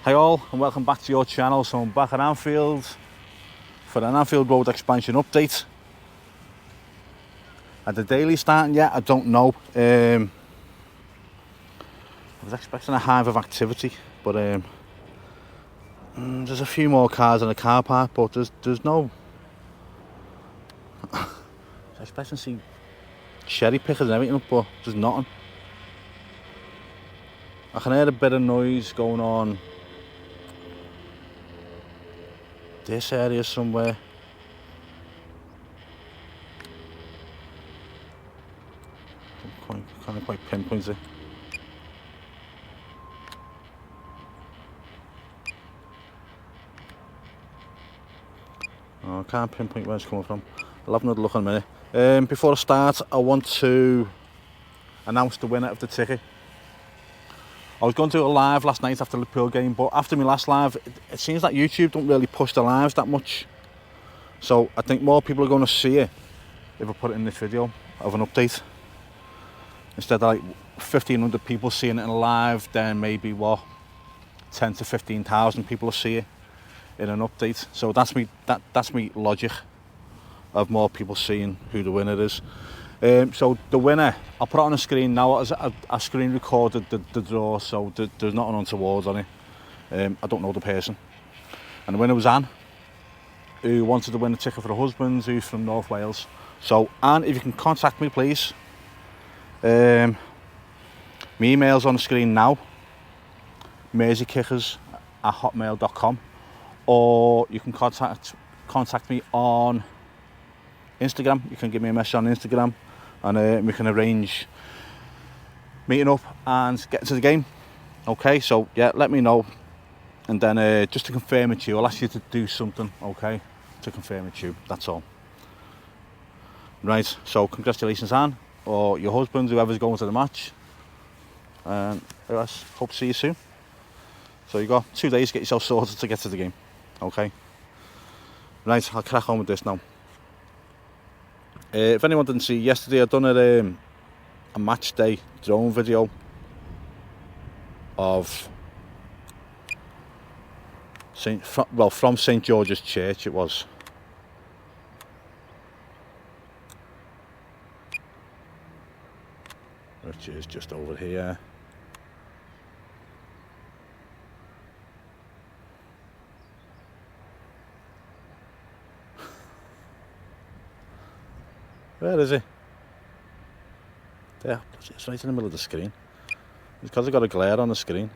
Hi all, and welcome back to your channel. So I'm back at Anfield for an Anfield Road expansion update. Are the daily starting yet? I don't know. I was expecting a hive of activity, but there's a few more cars in the car park, but there's no... I was expecting to see cherry pickers and everything, but there's nothing. I can hear a bit of noise going on this area somewhere. Can't quite pinpoint it. Oh, I can't pinpoint where it's coming from. I'll have another look in a minute. Before I start, I want to announce the winner of the ticket. I was going to do a live last night after the Liverpool game, but after my last live, it seems like YouTube don't really push the lives that much. So I think more people are going to see it if I put it in this video of an update. Instead of like 1,500 people seeing it in a live, then maybe what, 10 to 15,000 people will see it in an update. So that's me logic of more people seeing who the winner is. So the winner, I'll put it on the screen now. As I screen recorded the draw, so there's nothing untoward on it. I don't know the person. And the winner was Anne, who wanted to win a ticket for her husband, who's from North Wales. So Anne, if you can contact me please. My email's on the screen now, merseykickers@hotmail.com, or you can contact me on Instagram. You can give me a message on Instagram, and we can arrange meeting up and getting to the game. Okay, so yeah, let me know, and then just to confirm it to you, I'll ask you to do something, okay, to confirm it to you, that's all. Right, so congratulations Anne, or your husband, whoever's going to the match, and hope to see you soon. So you got 2 days to get yourself sorted to get to the game, okay. Right, I'll crack on with this now. If anyone didn't see yesterday, I've done a match day drone video of from St George's Church it was. Which is just over here. Where is it? There, it's right in the middle of the screen. It's because I've got a glare on the screen.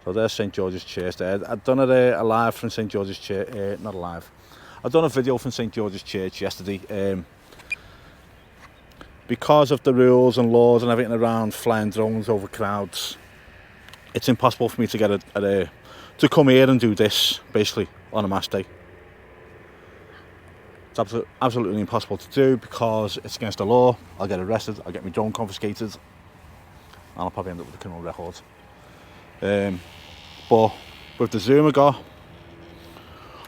So there's St George's Church there. I've done a live from St George's Church, not a live. I've done a video from St George's Church yesterday. Because of the rules and laws and everything around flying drones over crowds, it's impossible for me to get to come here and do this, basically, on a match day. It's absolutely impossible to do because it's against the law. I'll get arrested, I'll get my drone confiscated, and I'll probably end up with a criminal record. But with the Zoom I got,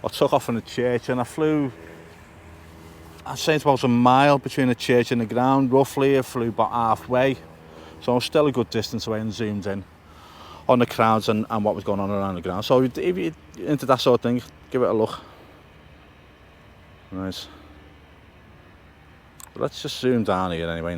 I took off from the church and I flew, I'd say it's about a mile between the church and the ground, roughly. I flew about halfway, so I was still a good distance away and zoomed in on the crowds and what was going on around the ground. So if you're into that sort of thing, give it a look. Right, but let's just zoom down here anyway.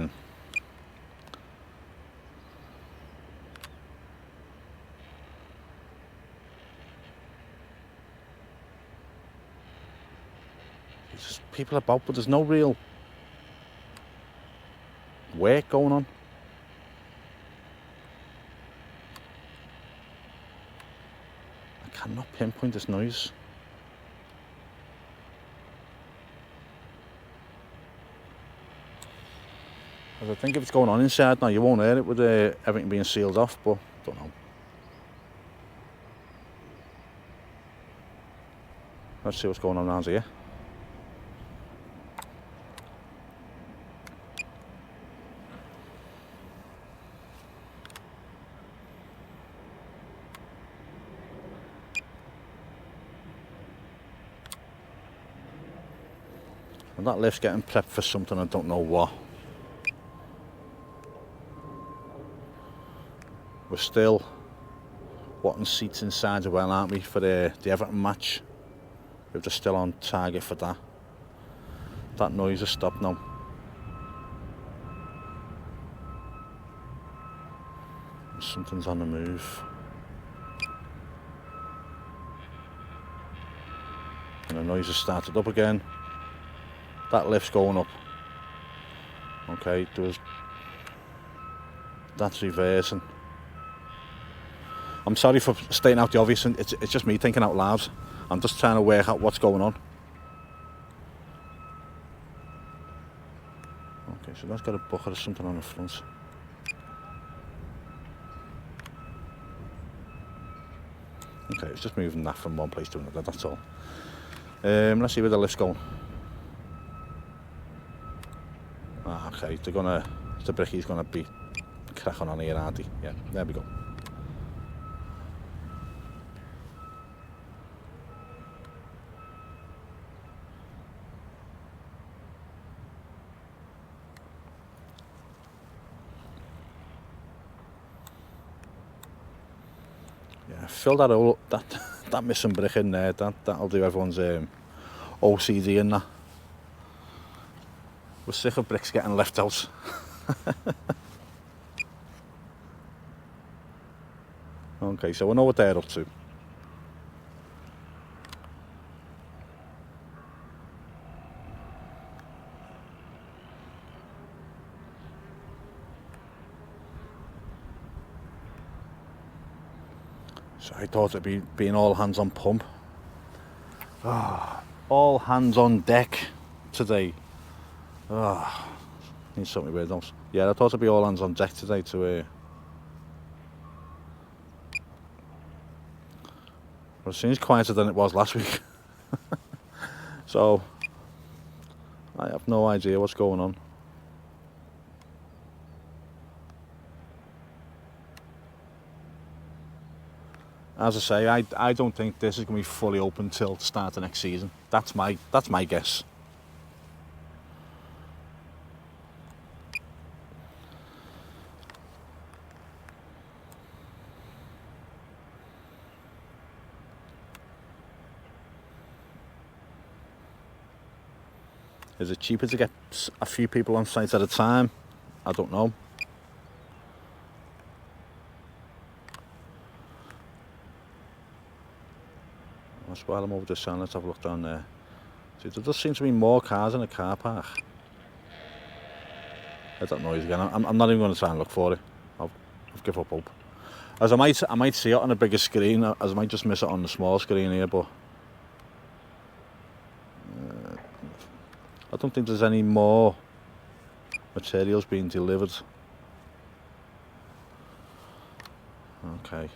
There's just people about, but there's no real work going on. I cannot pinpoint this noise. I think if it's going on inside now, you won't hear it with everything being sealed off, but don't know. Let's see what's going on around here. And that lift's getting prepped for something, I don't know what. We're still wanting seats inside as well, aren't we, for the Everton match? If they're still on target for that. That noise has stopped now. Something's on the move. And the noise has started up again. That lift's going up. Okay, that's reversing. I'm sorry for stating out the obvious, and it's just me thinking out loud. I'm just trying to work out what's going on. Okay, so that's got a bucket or something on the front. Okay, it's just moving that from one place to another, that's all. Let's see where the lift's going. Okay, the bricky's gonna be cracking on here, aren't he? Yeah, there we go. Yeah, fill that missing brick in there. That'll do everyone's OCD in that. We're sick of bricks getting left out. Okay, so we know what they're up to. So I thought it'd be being all hands on pump. All hands on deck today. Need something weird else. Yeah, I thought it'd be all hands on deck today to well, it seems quieter than it was last week. So I have no idea what's going on. As I say, I don't think this is going to be fully open till the start of next season. That's my guess. Is it cheaper to get a few people on site at a time? I don't know. That's while I'm over the sun, let's have a look down there. See, there does seem to be more cars in the car park. Heard that noise again. I'm not even going to try and look for it. I've given up hope. As I might see it on a bigger screen, as I might just miss it on the small screen here, but I don't think there's any more materials being delivered. Okay.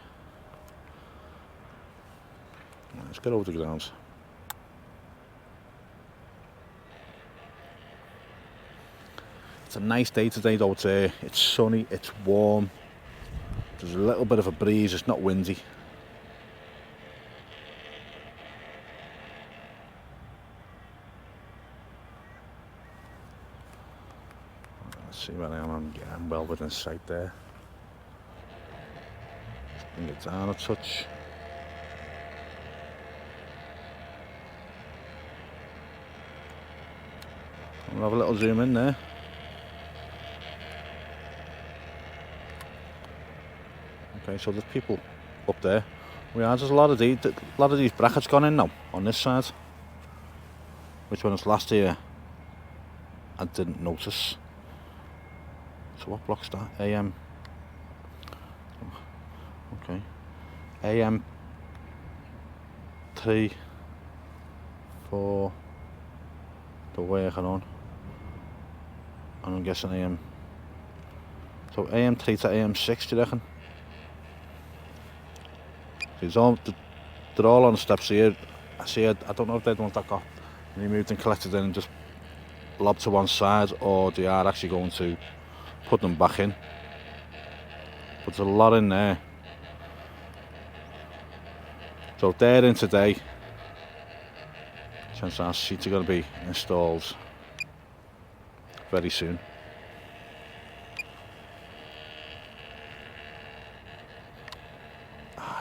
Let's get over the ground. It's a nice day today though. It's sunny, it's warm. There's a little bit of a breeze, it's not windy. Let's see where I am. Yeah, I'm well within sight there. Just bring it down a touch. We'll have a little zoom in there. Okay, so there's people up there. There's a lot of these brackets gone in now on this side. Which one was last year? I didn't notice. So what block's that? AM. Okay. AM 3, 4. They're working on. And I'm guessing AM. So AM3 to AM6, do you reckon? They're all on the steps here. I don't know if they're the ones that got removed and collected in and just lobbed to one side, or they are actually going to put them back in. But there's a lot in there. So they're in today. Chances are seats are going to be installed very soon.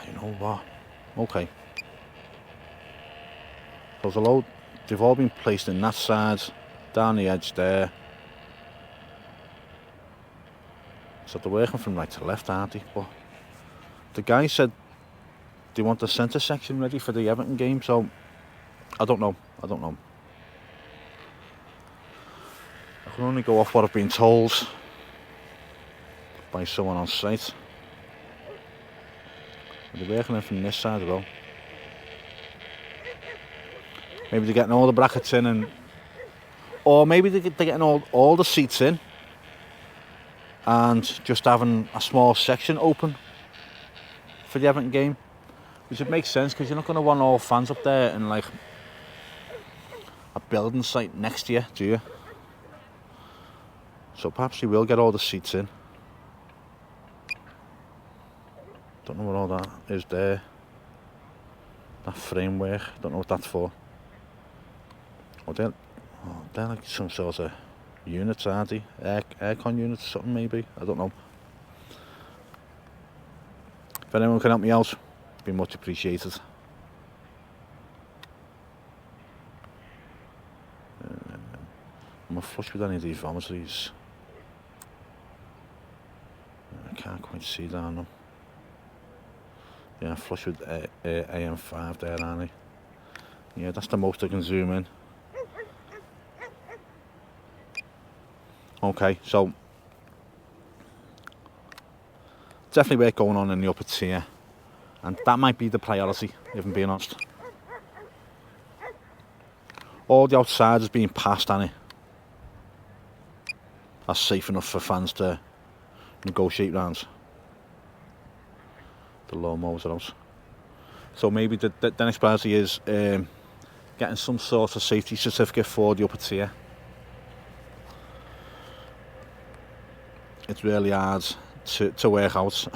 You know Oh wow. Okay. So there's a load. They've all been placed in that side, down the edge there. So they're working from right to left, aren't they? But the guy said they want the centre section ready for the Everton game, so I don't know. I can only go off what I've been told by someone on site. They're working in from this side as well. Maybe they're getting all the brackets in, or maybe they're getting all the seats in and just having a small section open for the Everton game, which would make sense because you're not going to want all fans up there in like a building site next to you, do you? So perhaps they will get all the seats in. Don't know what all that is there. That framework, don't know what that's for. Oh, they're like some sort of units, aren't they? Aircon units or something maybe, I don't know. If anyone can help me out, it'd be much appreciated. I'm flush with any of these vomitories. I can't quite see down them. Yeah, flush with AM5 there, aren't they? Yeah, that's the most I can zoom in. Okay, so definitely work going on in the upper tier, and that might be the priority, if I'm being honest. All the outside is being passed, Annie. That's safe enough for fans to negotiate rounds. The lawnmowers are out. So maybe the next priority is getting some sort of safety certificate for the upper tier. It's really hard to work out.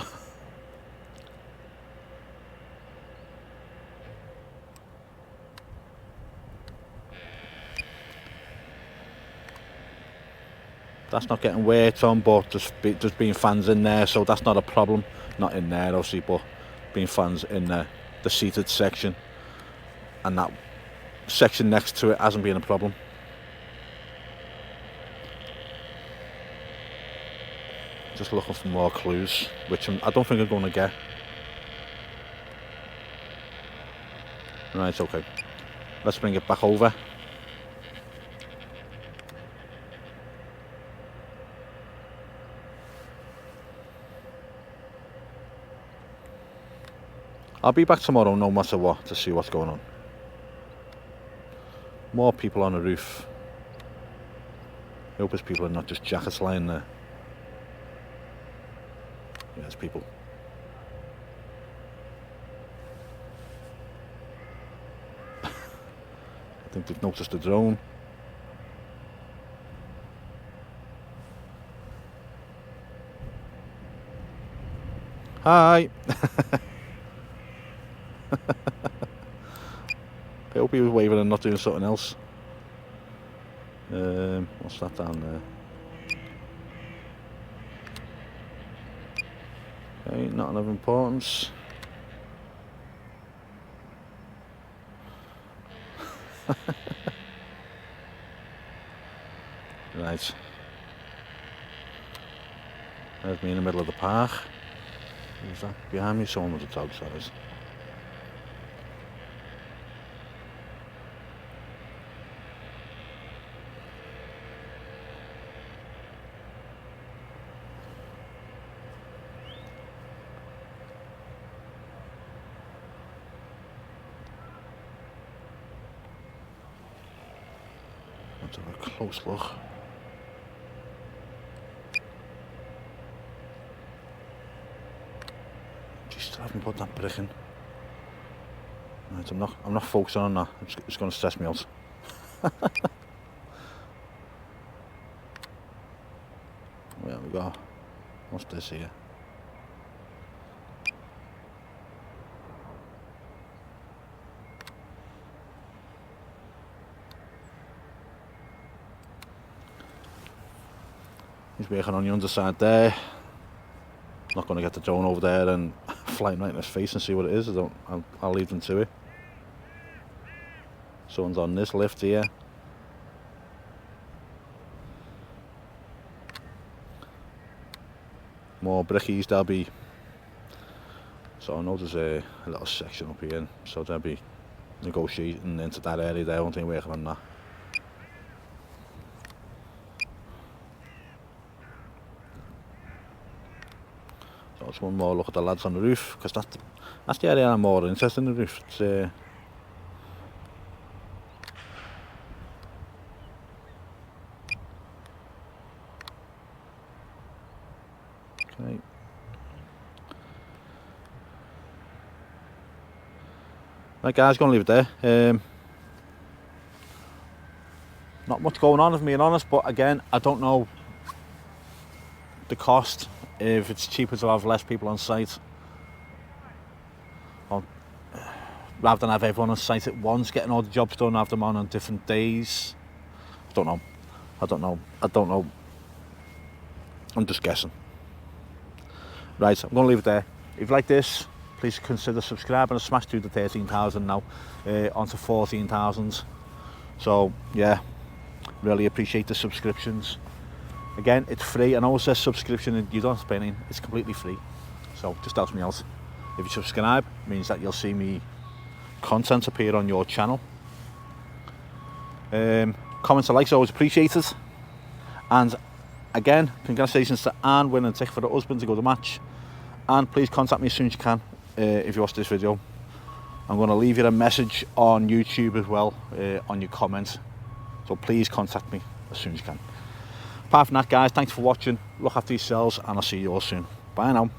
That's not getting worked on, but there's been fans in there, so that's not a problem. Not in there, obviously, but being fans in the seated section, and that section next to it hasn't been a problem. Just looking for more clues, which I don't think I'm going to get. Right, okay. Let's bring it back over. I'll be back tomorrow no matter what to see what's going on. More people on the roof. I hope there's people and not just jackets lying there. Yeah, there's people. I think they've noticed the drone. Hi! I hope he was waving and not doing something else. What's that down there? Okay, nothing of importance. Right. There's me in the middle of the park. Who's that? Behind me, someone with a dog, that is. Let's have a close look. Just haven't put that brick in. Right, I'm not focusing on that. It's going to stress me out. There we go. What's this here? He's working on the underside there. Not going to get the drone over there and flying right in his face and see what it is. I'll leave them to it. Someone's on this lift here. More brickies, there'll be, so I know there's a little section up here, so they'll be negotiating into that area there, won't they, working on that. So just one more look at the lads on the roof, because that's the area I'm more interested in, the roof. It's, okay. Right guys, gonna leave it there. Not much going on, if I'm being honest, but again, I don't know the cost, if it's cheaper to have less people on site, or rather than have everyone on site at once, getting all the jobs done, have them on different days. I don't know. I'm just guessing. Right, I'm going to leave it there. If you like this, please consider subscribing. I've smashed through the 13,000 now, onto 14,000. So yeah, really appreciate the subscriptions. Again, it's free. I know it says subscription and you don't have to pay anything. It's completely free. So just helps me out. If you subscribe, it means that you'll see me content appear on your channel. Comments and likes are always appreciated. And again, congratulations to Anne winning a ticket for her husband to go to the match. And please contact me as soon as you can if you watch this video. I'm going to leave you a message on YouTube as well, on your comments. So please contact me as soon as you can. Apart from that guys, thanks for watching. Look after yourselves and I'll see you all soon. Bye now.